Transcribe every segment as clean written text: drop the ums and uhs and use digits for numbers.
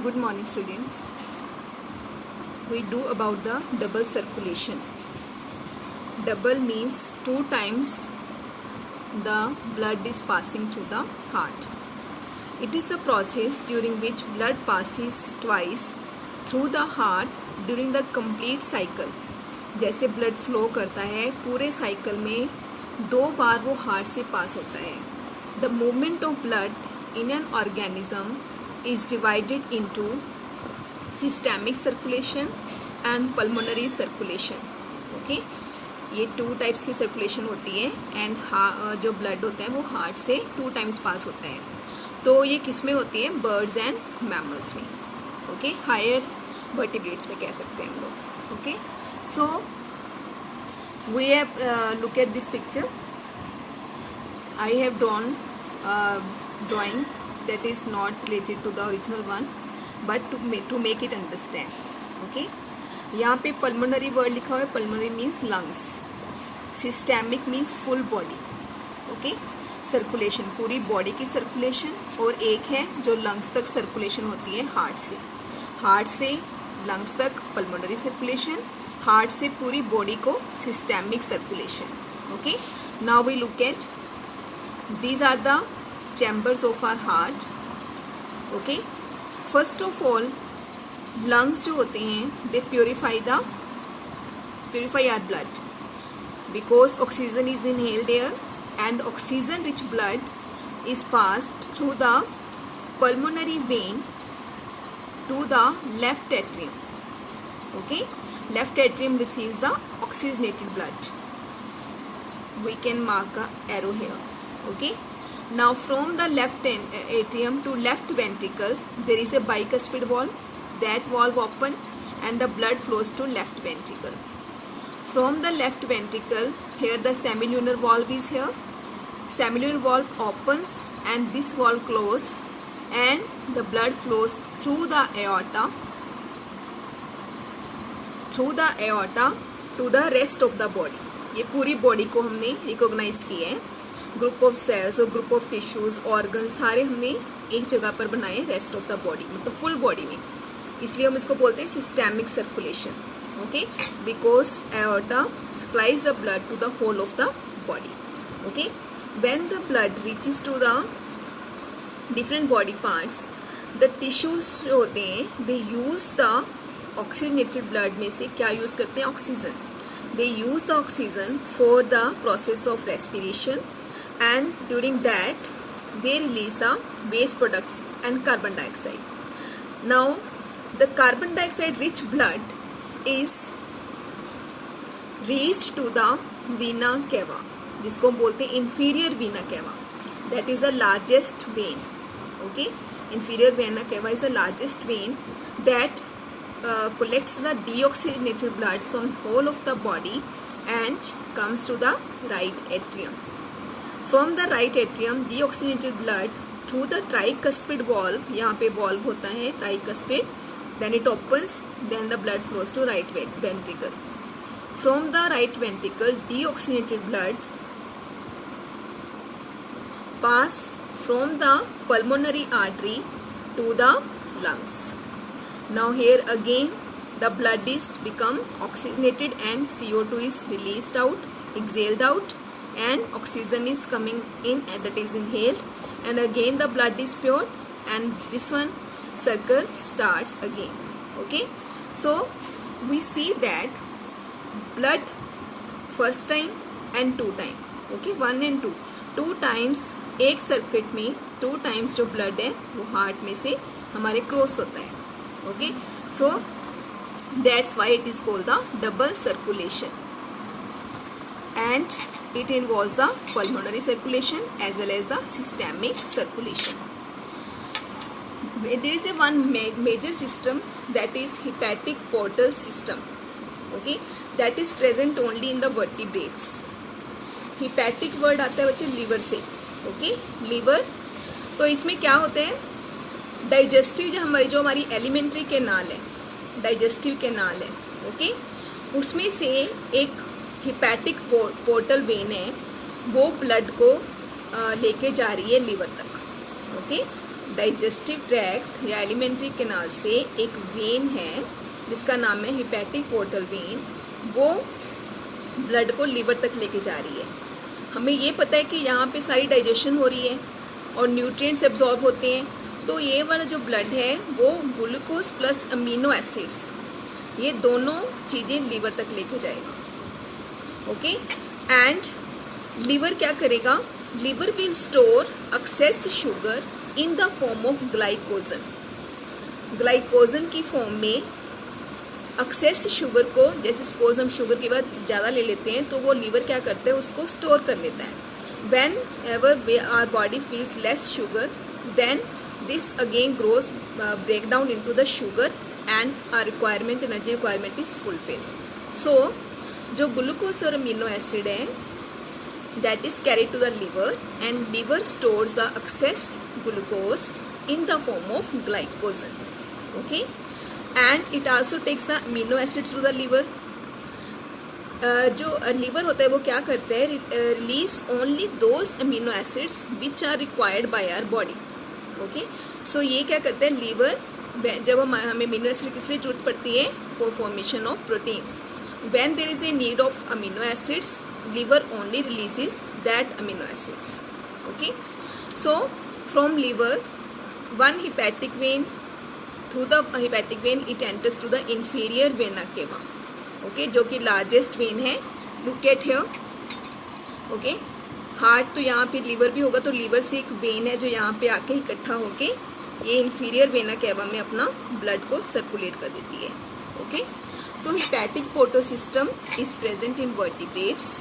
Good morning, students. We do about the double circulation. Double means 2 times the blood is passing through the heart. It is a process during which blood passes twice through the heart during the complete cycle. जैसे blood flow करता है पूरे cycle में 2 बार वो heart से पास होता है. The movement of blood in an organism is divided into systemic circulation and pulmonary circulation. Okay, ये 2 टाइप्स की सर्कुलेशन होती है एंड जो ब्लड होता है वो हार्ट से 2 टाइम्स पास होता है. तो ये किस में होती है? बर्ड्स एंड मैमल्स में. ओके, हायर वर्टिब्रेट्स में कह सकते हैं हम लोग. Okay, so we have look at this picture. I have drawn drawing that is not related to the original one but to make it understand. Okay, यहाँ पे pulmonary word लिखा हुआ है. pulmonary means lungs, systemic means full body. Okay, circulation पूरी body की circulation, और एक है जो लंग्स तक सर्कुलेशन होती है हार्ट से लंग्स तक पल्मोनरी सर्कुलेशन, हार्ट से पूरी बॉडी को systemic circulation. Okay, now we look at these are the chambers of our heart. Okay, first of all lungs जो होते हैं they purify our blood because oxygen is inhaled there and oxygen rich blood is passed through the pulmonary vein to the left atrium. Okay, left atrium receives the oxygenated blood. We can mark a arrow here. Okay, now from the left atrium to left ventricle there is a bicuspid valve. That valve open and the blood flows to left ventricle. From the left ventricle here the semilunar valve is here. Semilunar valve opens and this valve closes and the blood flows through the aorta to the rest of the body. ये पूरी body को हमने recognize किया है. Group of cells और group of tissues organ सारे हमने एक जगह पर बनाए रेस्ट ऑफ द बॉडी, मतलब फुल बॉडी में. इसलिए हम इसको बोलते हैं systemic circulation. Okay, because aorta supplies the blood to the whole of the body. Okay, when the blood reaches to the different body parts the tissues जो होते हैं they use the oxygenated blood में से क्या use करते हैं? Oxygen. They use the oxygen for the process of respiration and during that they release the waste products and carbon dioxide. Now the carbon dioxide rich blood is reached to the vena cava, जिसको बोलते हैं inferior vena cava. That is the largest vein. Okay, inferior vena cava is the largest vein that collects the deoxygenated blood from whole of the body and comes to the right atrium. From the right atrium deoxygenated blood through the tricuspid valve, यहाँ पे valve होता है tricuspid, then it opens, then the blood flows to right ventricle. From the right ventricle deoxygenated blood pass from the pulmonary artery to the lungs. Now here again the blood is become oxygenated and CO2 is released out, exhaled out, and oxygen is coming in and that is inhaled, and again the blood is pure and this one circle starts again. Okay, so we see that blood first time and 2 time. Okay, 1 and 2 times एक circuit में 2 times जो blood है वो heart में से हमारे cross होता है. Okay, so that's why it is called the double circulation and it involves the pulmonary circulation as well as the systemic circulation. There is a one major system that is hepatic portal system. Okay, that is present only in the vertebrates. hepatic word आता है बच्चे liver से. Okay, liver. तो इसमें क्या होते हैं? Digestive जो हमारी एलिमेंट्री कैनाल है, डाइजेस्टिव कैनाल है. ओके, उसमें से एक हिपैटिक पोर्टल वेन है, वो ब्लड को लेके जा रही है लीवर तक. ओके, डाइजेस्टिव ट्रैक्ट या एलिमेंट्री कैनाल से एक वेन है जिसका नाम है हिपैटिक पोर्टल वेन, वो ब्लड को लीवर तक लेके जा रही है। हमें ये पता है कि यहाँ पे सारी डाइजेशन हो रही है और न्यूट्रिएंट्स एब्जॉर्ब होते हैं, तो ये वाला जो ब्लड है वो ग्लूकोज प्लस अमीनो एसिड्स ये दोनों चीज़ें लीवर तक लेके जाएगा। ओके, एंड लीवर क्या करेगा, liver will store excess sugar in the form of glycogen. Glycogen की फॉर्म में एक्सेस शुगर को, जैसे सपोज हम शुगर की बात ज़्यादा ले लेते हैं तो वो लीवर क्या करता है, उसको स्टोर कर लेता है। Whenever our body feels less sugar, then this again grows break down into the sugar and our requirement, energy requirement is fulfilled. So जो ग्लूकोज और अमीनो एसिड है that is carried to the liver, and liver stores the excess glucose in the form of glycogen. Okay, and it also takes the amino acids to the liver. जो liver होता है वो क्या करता है, release only those amino acids which are required by our body. Okay, so ये क्या करता है, लीवर जब हमें अमीनो एसिड किस लिए जरूरत पड़ती है, for formation of proteins. When there is a need of amino acids, liver only releases that amino acids. Okay, so from liver, one hepatic vein, through the hepatic vein it enters to the inferior vena cava. Okay, जो कि largest vein है, look at here. Okay, heart तो यहाँ पे liver भी होगा, तो liver से एक वेन है जो यहाँ पे आके इकट्ठा होके ये इंफीरियर वेना कैवा में अपना ब्लड को सर्कुलेट कर देती है। Okay, so hepatic portal system is present in vertebrates.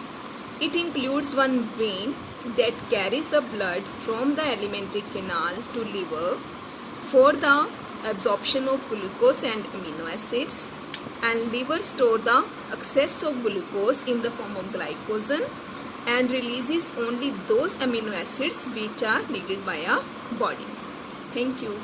It includes one vein that carries the blood from the alimentary canal to liver for the absorption of glucose and amino acids, and liver store the excess of glucose in the form of glycogen and releases only those amino acids which are needed by our body. Thank you.